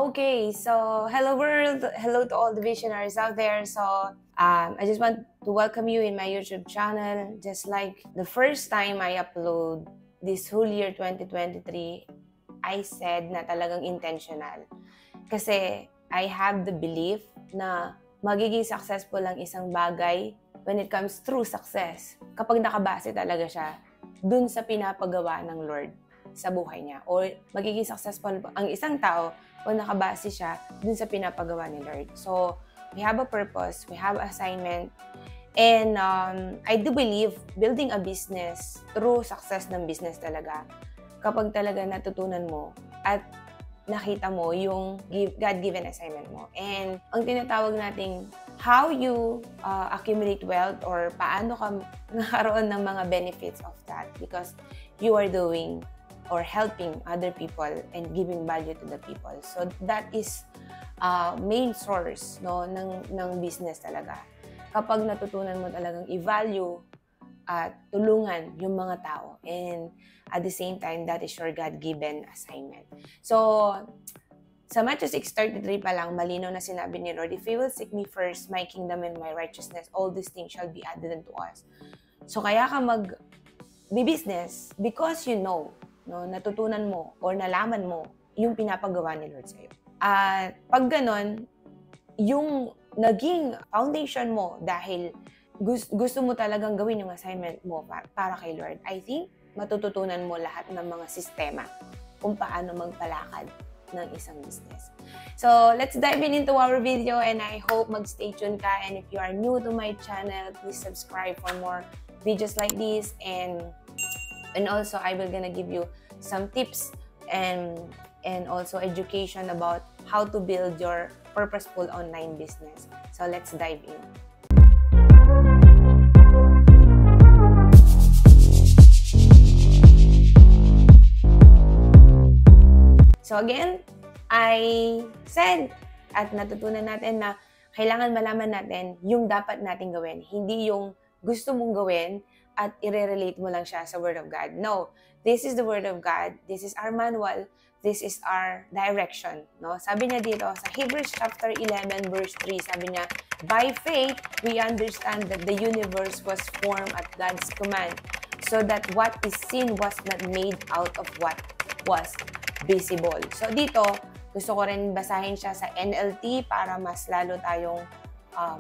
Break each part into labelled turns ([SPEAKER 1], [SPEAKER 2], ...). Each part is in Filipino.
[SPEAKER 1] Okay, so hello world, hello to all the visionaries out there. So I just want to welcome you in my YouTube channel. Just like the first time I upload this whole year 2023, I said na talagang intentional. Kasi I have the belief na magiging successful ang isang bagay when it comes through success. Kapag nakabase talaga siya dun sa pinapagawa ng Lord sa buhay niya. Or magiging successful ang isang tao kung nakabase siya dun sa pinapagawa ni Lord. So, we have a purpose, we have assignment, and I do believe building a business through success ng business talaga. Kapag talaga natutunan mo at nakita mo yung God-given assignment mo. And ang tinatawag nating how you accumulate wealth or paano ka nakaroon ng mga benefits of that because you are doing or helping other people and giving value to the people. So that is main source no ng business talaga. Kapag natutunan mo talagang i-value at tulungan yung mga tao, and at the same time that is your God-given assignment. So sa Matthew 6:33 pa lang, malinaw na sinabi ni Lord, if you will seek me first, my kingdom and my righteousness, all these things shall be added unto us. So kaya ka mag-business because you know, no, natutunan mo or nalaman mo yung pinapagawa ni Lord sa'yo. At pag ganon, yung naging foundation mo dahil gusto mo talagang gawin yung assignment mo para kay Lord, I think matututunan mo lahat ng mga sistema kung paano magpalakad ng isang business. So, let's dive into our video and I hope mag-stay tuned ka. And if you are new to my channel, please subscribe for more videos like this. And also, I will gonna give you some tips and also education about how to build your purposeful online business. So, let's dive in. So again, I said at natutunan natin na kailangan malaman natin yung dapat nating gawin. Hindi yung gusto mong gawin at i-relate mo lang siya sa Word of God. No, this is the Word of God. This is our manual. This is our direction. No? Sabi niya dito sa Hebrews chapter 11 verse 3, sabi niya, by faith, we understand that the universe was formed at God's command, so that what is seen was not made out of what was visible. So dito, gusto ko rin basahin siya sa NLT para mas lalo tayong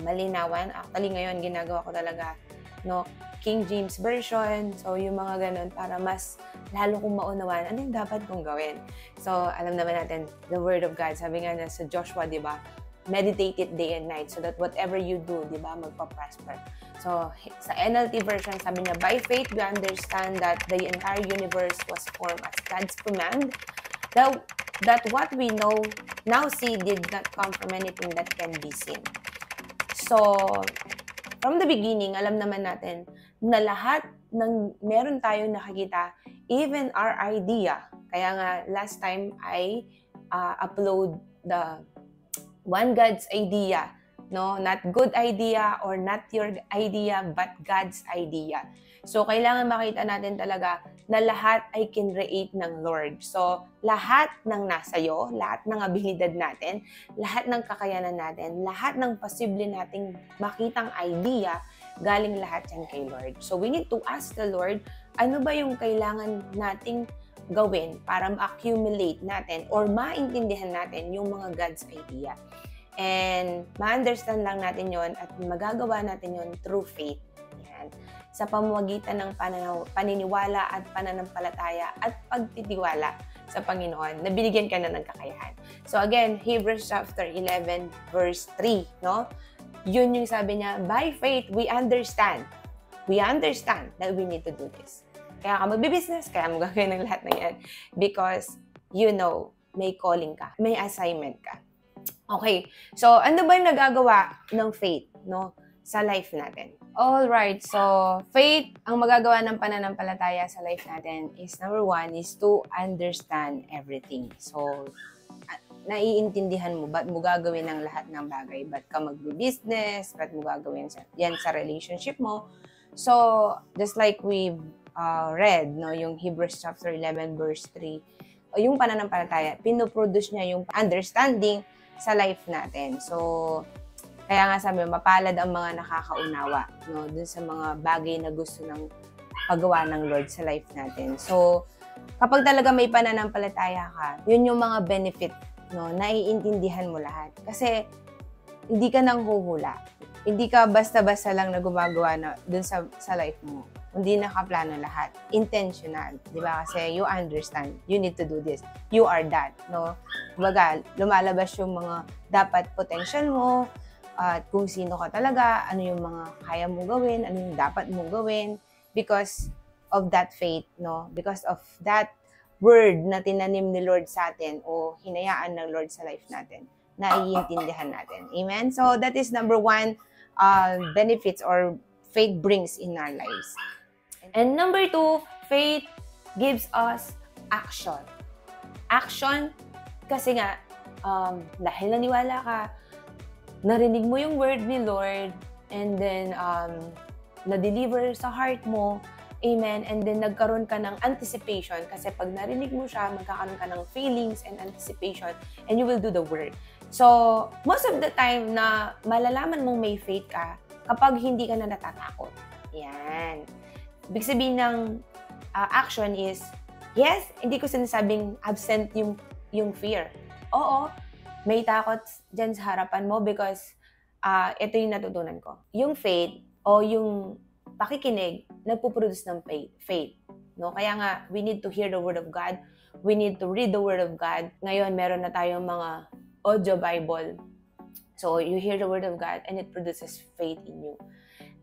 [SPEAKER 1] malinawan. Actually, ngayon ginagawa ko talaga no King James Version. So yung mga ganun para mas lalo kong maunawan ano yung dapat kong gawin. So alam naman natin, the Word of God, sabi nga na sa Joshua, di ba? Meditate it day and night so that whatever you do, di ba, magpa-prosper. So sa NLT version, sabi niya, by faith, we understand that the entire universe was formed at God's command, that what we now see did not come from anything that can be seen. So, from the beginning, alam naman natin na lahat ng meron tayong nakikita, even our idea. Kaya nga, last time I upload the one God's idea, no? Not good idea or not your idea, but God's idea. So, kailangan makita natin talaga na lahat ay kinreate ng Lord. So, lahat ng nasayo, lahat ng abilidad natin, lahat ng kakayanan natin, lahat ng posible nating makitang idea, galing lahat yan kay Lord. So, we need to ask the Lord, ano ba yung kailangan nating gawin para ma-accumulate natin or maintindihan natin yung mga God's idea. And ma-understand lang natin yon at magagawa natin yon through faith. Yan. Sa pamamagitan ng paniniwala at pananampalataya at pagtitiwala sa Panginoon na binigyan ka na ng kakayahan. So again, Hebrews chapter 11 verse 3, no? Yun yung sabi niya, by faith we understand that we need to do this. Kaya ka magbi-business, kaya mo gagawin ng lahat ng yan because you know, may calling ka, may assignment ka. Okay, so ano ba yung nagagawa ng faith, no, sa life natin? Alright, so faith, ang magagawa ng pananampalataya sa life natin is number 1 is to understand everything. So, naiintindihan mo, ba't mo gagawin ang lahat ng bagay? Ba't ka mag-business? Ba't mo gagawin yan sa relationship mo? So, just like we've read, no, yung Hebrews chapter 11 verse 3, o yung pananampalataya, pinoproduce niya yung understanding sa life natin. So, kaya nga sabi, mapalad ang mga nakakaunawa, no, dun sa mga bagay na gusto ng paggawa ng Lord sa life natin. So, kapag talaga may pananampalataya ka, yun yung mga benefit, no, naiintindihan mo lahat. Kasi, hindi ka nang huhula. Hindi ka basta-basta lang na gumagawa na dun sa life mo. Hindi nakaplano lahat. Intentional. Di ba? Kasi you understand. You need to do this. You are that. No? Kumbaga, lumalabas yung mga dapat potential mo, at kung sino ka talaga, ano yung mga kaya mong gawin, ano yung dapat mong gawin, because of that faith, no? Because of that word na tinanim ni Lord sa atin o hinayaan ng Lord sa life natin, naiintindihan natin. Amen? So, that is number one benefits or faith brings in our lives. And number two, faith gives us action. Action, kasi nga, dahil naniwala ka, narinig mo yung word ni Lord, and then na-deliver sa heart mo, amen, and then nagkaroon ka ng anticipation, kasi pag narinig mo siya, magkakaroon ka ng feelings and anticipation, and you will do the word. So, most of the time na malalaman mong may faith ka, kapag hindi ka na natatakot. Yan. Ibig sabihin ng action is, yes, hindi ko sinasabing absent yung fear. Oo, may takot dyan sa harapan mo because ito yung natutunan ko. Yung faith o yung pakikinig, nagpuproduce ng faith. No? Kaya nga, we need to hear the Word of God. We need to read the Word of God. Ngayon, meron na tayong mga audio Bible. So, you hear the Word of God and it produces faith in you.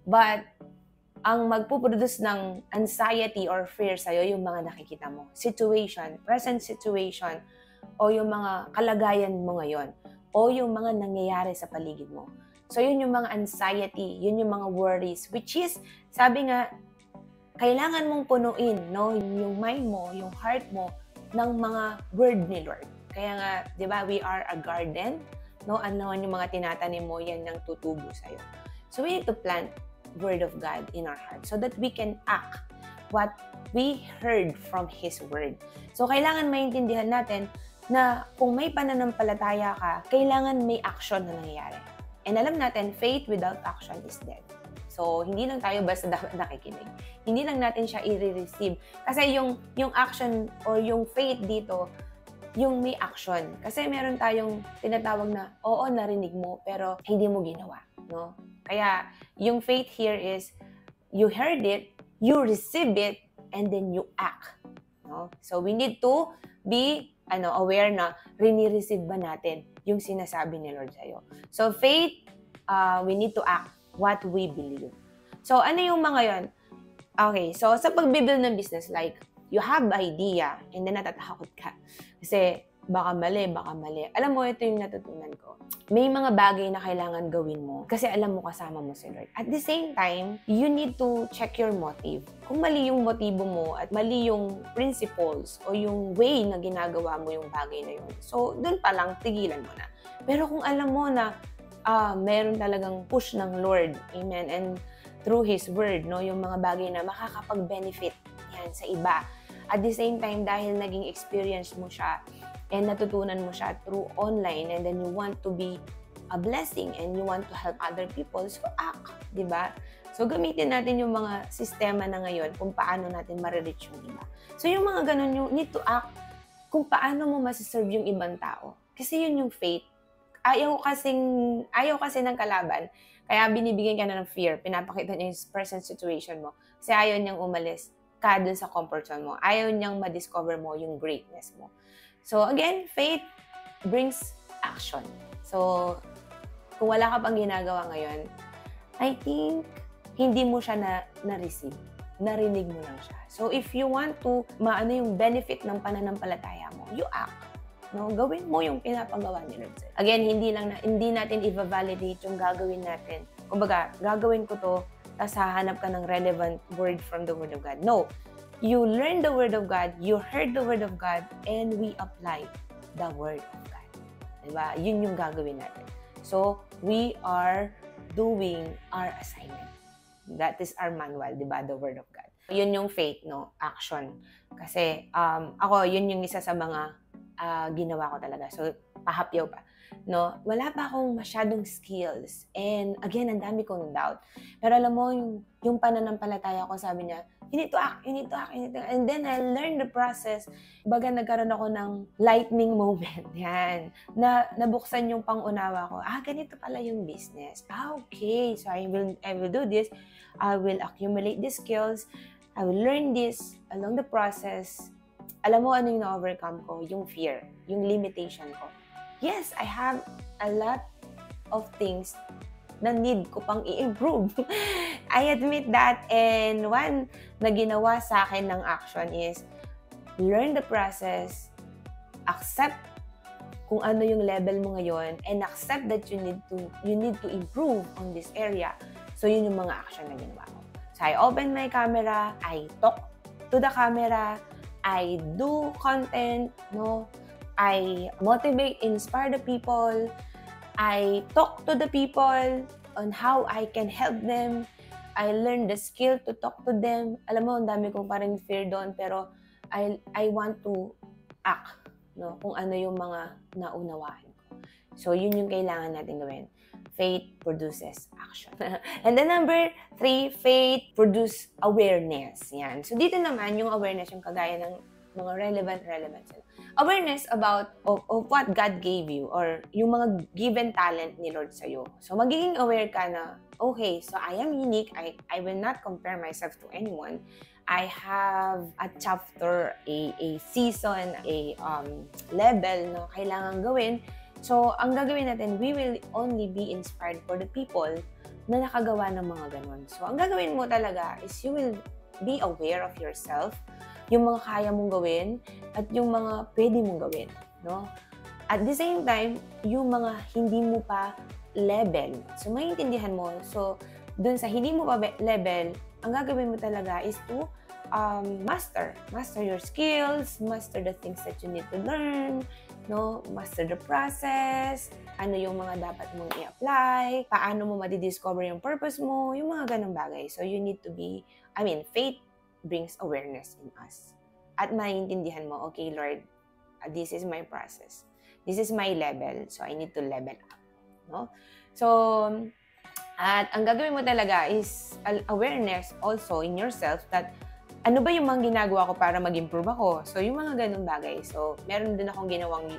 [SPEAKER 1] But, ang magpuproduce ng anxiety or fear sa'yo, yung mga nakikita mo. Situation, present situation, o yung mga kalagayan mo ngayon, o yung mga nangyayari sa paligid mo. So, yun yung mga anxiety, yun yung mga worries, which is, sabi nga, kailangan mong punuin, no, yung mind mo, yung heart mo, ng mga word ni Lord. Kaya nga, di ba, we are a garden, no, ano yung mga tinatanim mo, yan ang tutubo sa'yo. So, we need to plant word of God in our heart so that we can act what we heard from His word. So, kailangan maintindihan natin na kung may pananampalataya ka, kailangan may action na nangyayari. And alam natin, faith without action is dead. So, hindi lang tayo basta dapat nakikinig. Hindi lang natin siya i-receive. Kasi yung action or yung faith dito, yung may action. Kasi meron tayong tinatawag na, oo, narinig mo, pero hindi mo ginawa. No? Kaya, yung faith here is, you heard it, you receive it, and then you act. No? So, we need to be aware na rini-receive ba natin yung sinasabi ni Lord sa'yo. So, faith, we need to act what we believe. So, ano yung mga yon? Okay, so sa pagbibuild ng business, like, you have idea, and then natatakot ka. Kasi, baka mali. Alam mo, ito yung natutunan ko. May mga bagay na kailangan gawin mo kasi alam mo kasama mo si Lord. At the same time, you need to check your motive. Kung mali yung motibo mo at mali yung principles o yung way na ginagawa mo yung bagay na yun, so, dun pa lang, tigilan mo na. Pero kung alam mo na meron talagang push ng Lord, amen, and through His Word, no, yung mga bagay na makakapag-benefit yan sa iba. At the same time, dahil naging experience mo siya, and natutunan mo siya through online, and then you want to be a blessing and you want to help other people, so act, di ba? So, gamitin natin yung mga sistema na ngayon kung paano natin ma-reach yung iba. So, yung mga ganun, you need to act kung paano mo masiserve yung ibang tao. Kasi yun yung faith. Ayaw kasi ng kalaban, kaya binibigyan ka na ng fear, pinapakita niya yung present situation mo, kasi ayaw niyang umalis ka dun sa comfort zone mo. Ayaw niyang ma-discover mo yung greatness mo. So, again, faith brings action. So, kung wala ka pang ginagawa ngayon, I think, hindi mo siya na-receive. Narinig mo lang siya. So, if you want to, maano yung benefit ng pananampalataya mo, you act. No? Gawin mo yung pinapagawa ni Lord. Again, hindi natin i-validate yung gagawin natin. Kumbaga, gagawin ko to, tapos hahanap ka ng relevant word from the Word of God. No. You learn the Word of God, you heard the Word of God, and we apply the Word of God. Diba? Yun yung gagawin natin. So, we are doing our assignment. That is our manual, diba? The Word of God. Yun yung faith, no? Action. Kasi ako, yun yung isa sa mga ginawa ko talaga. So, pahapyaw pa. No? Wala pa akong masyadong skills. And again, ang dami kong doubt. Pero alam mo, yung pananampalataya ko, sabi niya, you need to act, you need to act, you need to act. And then I learned the process. Baga nagkaroon ako ng lightning moment. Yan. Nabuksan yung pangunawa ko. Ganito pala yung business. Okay. So I will do this. I will accumulate the skills. I will learn this along the process. Alam mo ano yung na-overcome ko? Yung fear. Yung limitation ko. Yes, I have a lot of things na need ko pang i-improve. I admit that. And one na ginawa sa akin ng action is learn the process, accept kung ano yung level mo ngayon, and accept that you need to improve on this area. So yun yung mga action na ginawa ko. So I open my camera, I talk to the camera, I do content, no? I motivate, inspire the people. I talk to the people on how I can help them. I learn the skill to talk to them. Alam mo, ang dami kong parang fear doon, pero I want to act, no? Kung ano yung mga naunawaan ko. So, yun yung kailangan natin gawin. Faith produces action. And then number 3, faith produce awareness. Yan. So, dito naman, yung awareness, yung kagaya ng mga relevant sila. Awareness about of what God gave you or yung mga given talent ni Lord sa'yo. So, magiging aware ka na, okay, so I am unique. I will not compare myself to anyone. I have a chapter, a season, a level na kailangan gawin. So, ang gagawin natin, we will only be inspired for the people na nakagawa ng mga ganun. So, ang gagawin mo talaga is you will be aware of yourself, yung mga kaya mong gawin, at yung mga pwede mong gawin, no? At the same time, yung mga hindi mo pa level. So, maintindihan mo. So, dun sa hindi mo pa level, ang gagawin mo talaga is to master your skills, master the things that you need to learn, no? Master the process, ano yung mga dapat mong i-apply, paano mo madidiscover yung purpose mo, yung mga ganang bagay. So, you need to be, faith brings awareness in us. At maintindihan mo, okay, Lord, this is my process. This is my level, so I need to level up. No? So, at ang gagawin mo talaga is awareness also in yourself that ano ba yung mga ginagawa ko para mag-improve ako? So, yung mga ganung bagay. So, meron din akong ginawang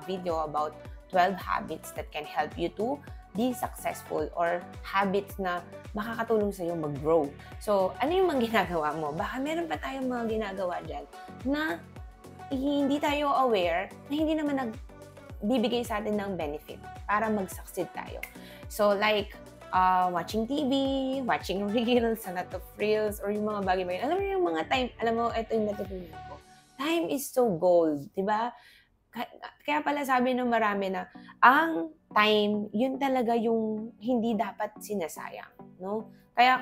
[SPEAKER 1] video about 12 habits that can help you to be successful or habits na makakatulong sa'yo mag-grow. So, ano yung mga ginagawa mo? Baka meron pa tayong mga ginagawa dyan na hindi tayo aware na hindi naman nagbibigay sa atin ng benefit para mag-succeed tayo. So, like, watching TV, watching reels, a lot of reels, or yung mga bagay-bagay. Alam mo yung mga time, alam mo, ito yung natutunan ko. Time is so gold, di ba? Kaya pala sabi ng marami na ang time, yun talaga yung hindi dapat sinasayang, no? Kaya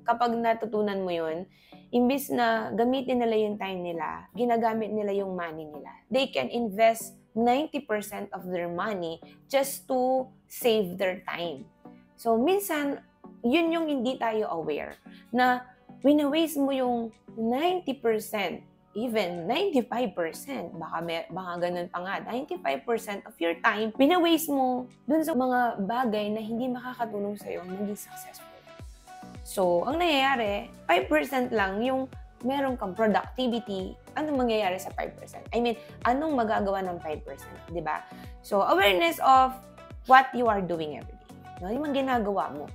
[SPEAKER 1] kapag natutunan mo yun, imbis na gamitin nila yung time nila, ginagamit nila yung money nila. They can invest 90% of their money just to save their time. So, minsan, yun yung hindi tayo aware na wina-waste mo yung 90%, even 95%, baka ganun pa nga, 95% of your time, wina-waste mo dun sa mga bagay na hindi makakatulong sa'yo maging successful. So, ang nangyayari, 5% lang yung meron kang productivity. Anong mangyayari sa 5%? Anong magagawa ng 5%? Diba? So, awareness of what you are doing every day. No, yung mga ginagawa mo.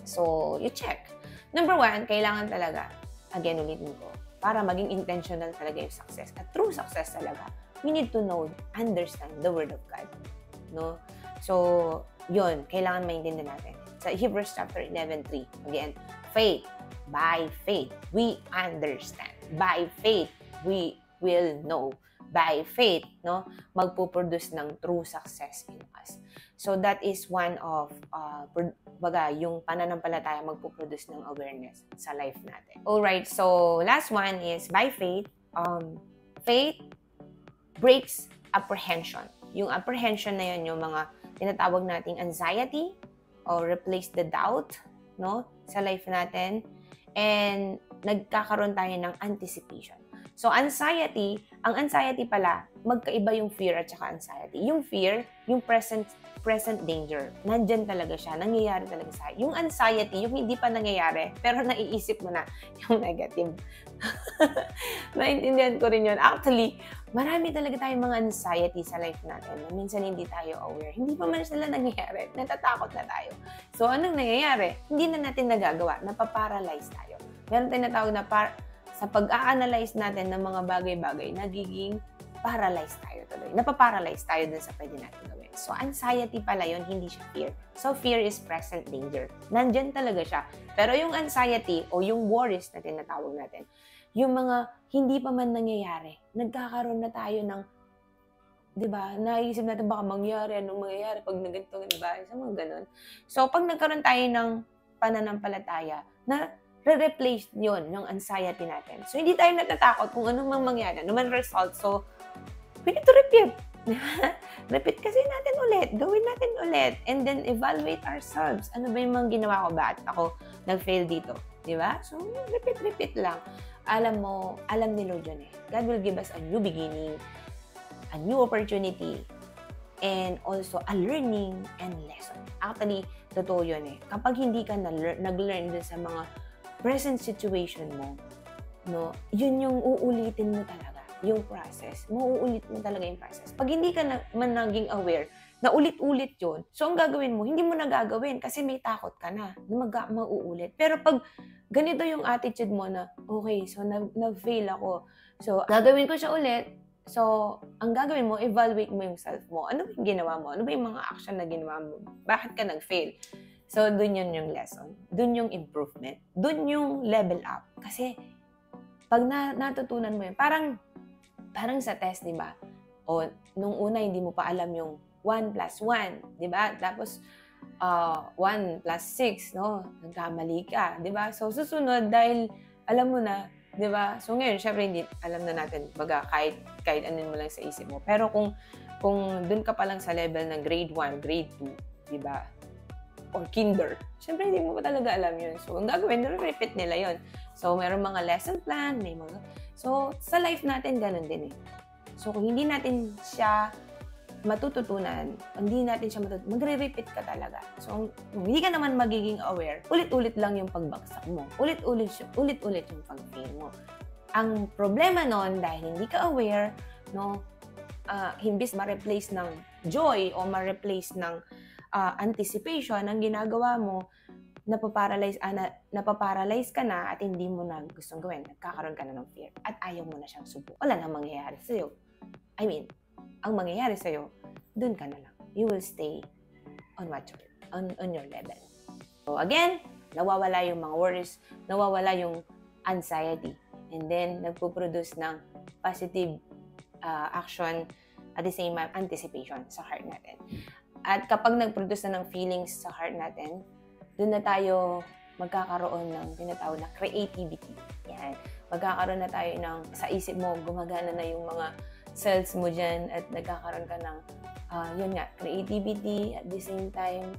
[SPEAKER 1] So, you check. Number 1, kailangan talaga, again, ulitin ko, para maging intentional talaga yung success. At true success talaga, we need to know, understand the Word of God. No? So, yun, kailangan maintindihan natin. Sa Hebrews chapter 11:3, again, faith. By faith, we understand. By faith, we will know. By faith, no, magpuproduce ng true success in us. So that is one of, yung pananampalataya magpuproduce ng awareness sa life natin. Alright, so last one is by faith. Faith breaks apprehension. Yung apprehension na yun, yung mga tinatawag nating anxiety or replace the doubt, no, sa life natin. and nagkakaroon tayo ng anticipation. So, anxiety, ang anxiety pala, magkaiba yung fear at saka anxiety. Yung fear, yung present danger. Nandyan talaga siya, nangyayari talaga sa Yung anxiety, yung hindi pa nangyayari, pero naiisip mo na yung negative. Naintindihan ko rin yun. Actually, marami talaga tayong mga anxiety sa life natin na minsan hindi tayo aware. Hindi pa man sila nangyayari, natatakot na tayo. So, anong nangyayari? Hindi na natin nagagawa, napaparalyze tayo. Meron tinatawag na sa pag-a-analyze natin ng mga bagay-bagay, nagiging paralyzed tayo tuloy. Napaparalyze tayo dun sa pwede natin gawin. So, anxiety pala yun, hindi siya fear. So, fear is present danger. Nandyan talaga siya. Pero yung anxiety o yung worries na tinatawag natin, yung mga hindi pa man nangyayari, nagkakaroon na tayo ng, di ba, naisip natin baka mangyari, anong mangyayari pag naganto, di ba? Sa mga ganun. So, pag nagkaroon tayo ng pananampalataya, na re-replace yun, yung anxiety natin. So, hindi tayo natatakot kung anong mangyari, anong result. So, we need to repeat. Repeat kasi natin ulit. Gawin natin ulit. And then, evaluate ourselves. Ano ba yung mga ginawa ko? Bakit ako nag-fail dito? Di ba? So, repeat lang. Alam mo, alam ni Lord yun eh. God will give us a new beginning, a new opportunity, and also a learning and lesson. Actually, totoo yun eh. Kapag hindi ka nag-learn dun sa mga present situation mo, no, yun yung uulitin mo talaga, yung process. Mauulit mo talaga yung process. Pag hindi ka man naging aware na ulit-ulit yun, so ang gagawin mo, hindi mo na gagawin kasi may takot ka na mauulit. Pero pag ganito yung attitude mo na, okay, so nag-fail ako, so gagawin ko siya ulit, so ang gagawin mo, evaluate mo yung self mo. Ano ba yung ginawa mo? Ano ba yung mga action na ginawa mo? Bakit ka nag-fail? So, dun yun yung lesson. Dun yung improvement. Dun yung level up. Kasi, pag natutunan mo yun, parang sa test, di ba? O, nung una, hindi mo pa alam yung 1 plus 1, di ba? Tapos, 1 plus 6, no? Nagkamali ka, di ba? So, susunod, dahil alam mo na, di ba? So, ngayon, syempre, hindi alam na natin, baga, kahit ano mo lang sa isip mo. Pero kung dun ka pa lang sa level ng grade 1, grade 2, di ba? Or kinder. Siyempre, hindi mo pa talaga alam yun. So, ang gagawin, repeat nila yun. So, meron mga lesson plan, may mga... So, sa life natin, ganun din eh. So, kung hindi natin siya matututunan, magre-repeat ka talaga. So, kung hindi ka naman magiging aware, ulit-ulit lang yung pagbagsak mo. Ulit-ulit yung pag-fail mo. Ang problema nun, dahil hindi ka aware, no, himbis ma-replace ng joy o ma-replace ng anticipation, ang ginagawa mo, napaparalyze ka na at hindi mo na gustong gawin. Nagkakaroon ka na ng fear at ayaw mo na siyang subukan. Wala nang mangyayari sa'yo. I mean, ang mangyayari sa'yo, dun ka na lang. You will stay on your level. So again, nawawala yung mga worries, nawawala yung anxiety, and then nagpo-produce ng positive action at the same time anticipation sa heart natin. At kapag nag-produce na ng feelings sa heart natin, doon na tayo magkakaroon ng tinatawag na creativity. Yan. Magkakaroon na tayo ng, sa isip mo, gumagana na yung mga cells mo dyan at nagkakaroon ka ng, yun nga, creativity, at the same time,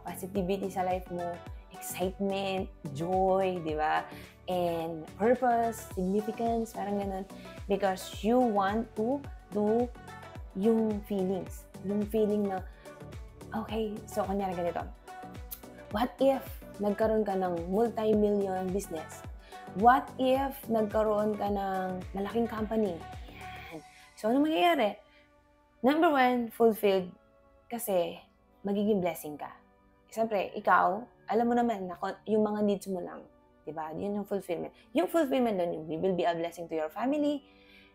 [SPEAKER 1] positivity sa life mo, excitement, joy, di ba? And purpose, significance, parang ganun. Because you want to do yung feelings. Yung feeling na, okay, so kunyari ganito. What if nagkaroon ka ng multi-million business? What if nagkaroon ka ng malaking company? Yan. So, ano mangyayari? Number 1, fulfilled. Kasi, magiging blessing ka. Siyempre, ikaw, alam mo naman na yung mga needs mo lang. Diba? Yun yung fulfillment. Yung fulfillment doon, you will be a blessing to your family,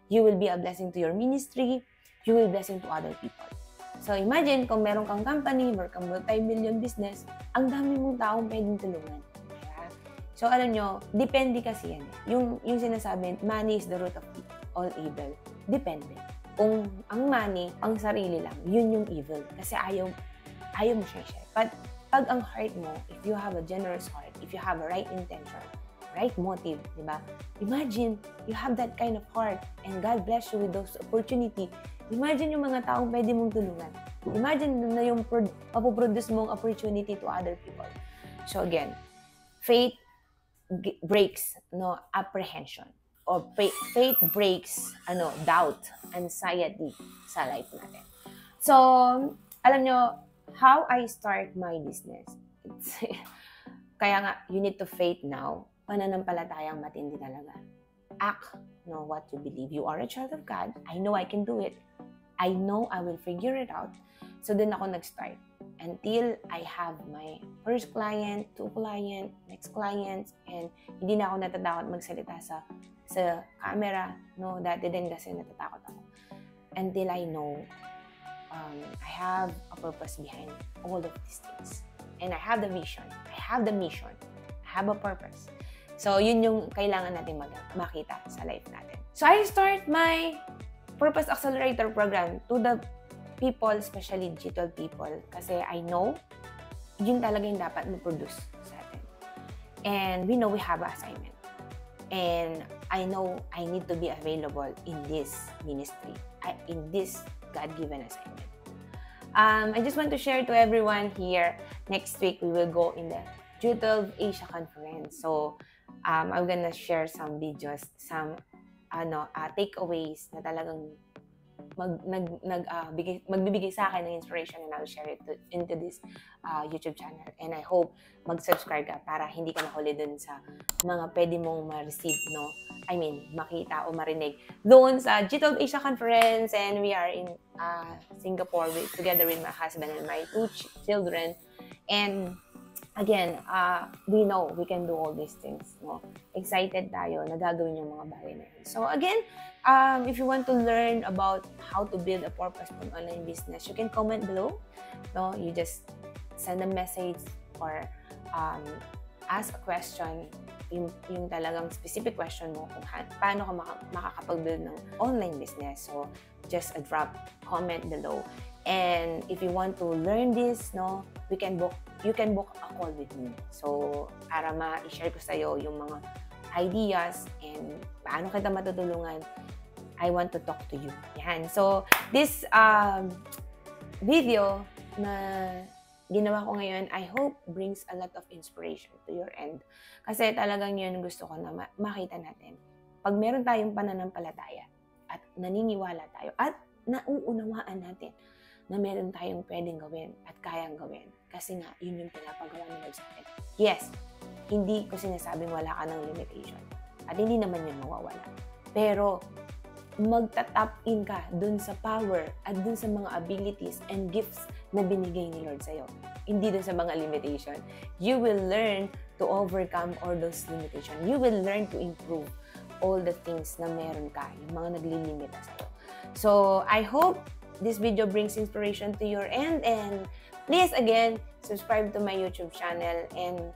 [SPEAKER 1] you will be a blessing to your ministry, you will be a blessing to other people. So, imagine kung meron kang company, meron kang multi-million business, ang dami mong taong pwedeng tulungan. Diba? So, alam nyo, depende kasi yan. Yung sinasabi, money is the root of all evil. Depende. Kung ang money, ang sarili lang, yun yung evil. Kasi ayaw mo siya share. But, pag ang heart mo, if you have a generous heart, if you have a right intention, right motive, diba? Imagine, you have that kind of heart, and God bless you with those opportunity. Imagine yung mga taong pwede mong tulungan. Imagine na yung mapoproduce mong opportunity to other people. So again, faith, breaks apprehension, or faith breaks doubt, anxiety sa life natin. So, alam nyo, how I start my business, kaya nga, you need to faith now, pananampalatayang matindi talaga. Act what you believe. You are a child of God. I know I can do it. I know I will figure it out. So, din ako nag-start. Until I have my first client, 2 client, next clients, and hindi na ako natatakot magsalita sa camera. No, dati din kasi natatakot ako. Until I know I have a purpose behind all of these things. And I have the vision. I have the mission. I have a purpose. So, yun yung kailangan natin makita sa life natin. So, I start my Purpose Accelerator program to the people, especially digital people, kasi I know yun talaga yung dapat ma-produce sa atin. And we know we have an assignment. And I know I need to be available in this ministry, in this God-given assignment. I just want to share to everyone here, next week we will go in the G12 Asia Conference. So, I'm gonna share some videos, some takeaways na talagang magbibigay sa akin ng inspiration, and I'll share it into this YouTube channel. And I hope mag-subscribe ka para hindi ka mahuli dun sa mga pwede mong ma-receive, makita o marinig doon sa G12 Asia Conference. And we are in Singapore together with my husband and my 2 children. And again, we know we can do all these things. Excited tayo na gagawin yung mga bagay na yun. So again, if you want to learn about how to build a purposeful online business, you can comment below. You just send a message or ask a question, yung talagang specific question mo kung paano ka makakapag-build ng online business. So just drop comment below. And if you want to learn this, you can book a call with me. So, para ma-share ko sa'yo yung mga ideas and paano kita matutulungan, I want to talk to you. Yan. So, this video na ginawa ko ngayon, I hope brings a lot of inspiration to your end. Kasi talagang yun gusto ko na makita natin. Pag meron tayong pananampalataya at naniniwala tayo at nauunawaan natin na meron tayong pwedeng gawin at kayang gawin. Kasi nga, yun yung pinapagawa ng Lord sa atin. Yes, hindi ko sinasabing wala ka ng limitation. At hindi naman yun mawawala. Pero, magta-tap in ka dun sa power at dun sa mga abilities and gifts na binigay ni Lord sa'yo. Hindi dun sa mga limitation. You will learn to overcome all those limitations. You will learn to improve all the things na meron ka, yung mga naglilimita sa'yo. So, I hope this video brings inspiration to your end, and please again subscribe to my YouTube channel and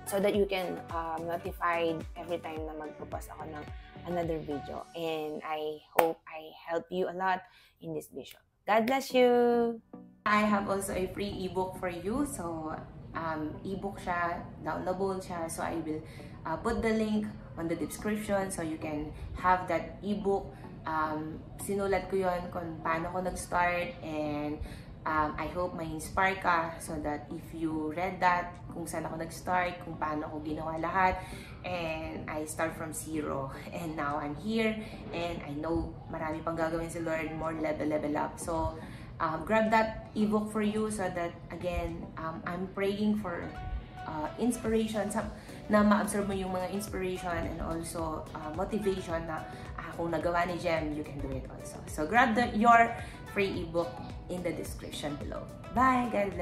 [SPEAKER 1] so that you can notified every time na magpo-post ako ng another video. And I hope I help you a lot in this video. God bless you. I have also a free ebook for you. So ebook siya, downloadable siya. So I will put the link on the description so you can have that ebook. Sinulat ko yon kung paano ko nag-start, and I hope may inspire ka so that if you read that, kung saan ako nag-start, kung paano ko ginawa lahat, and I start from zero, and now I'm here, and I know marami pang gagawin si Lord, more level up. So grab that ebook for you so that again, I'm praying for inspiration, na ma-absorb mo yung mga inspiration and also motivation na kung nagawa ni Jem, you can do it also. So grab your free ebook in the description below. Bye! God bless!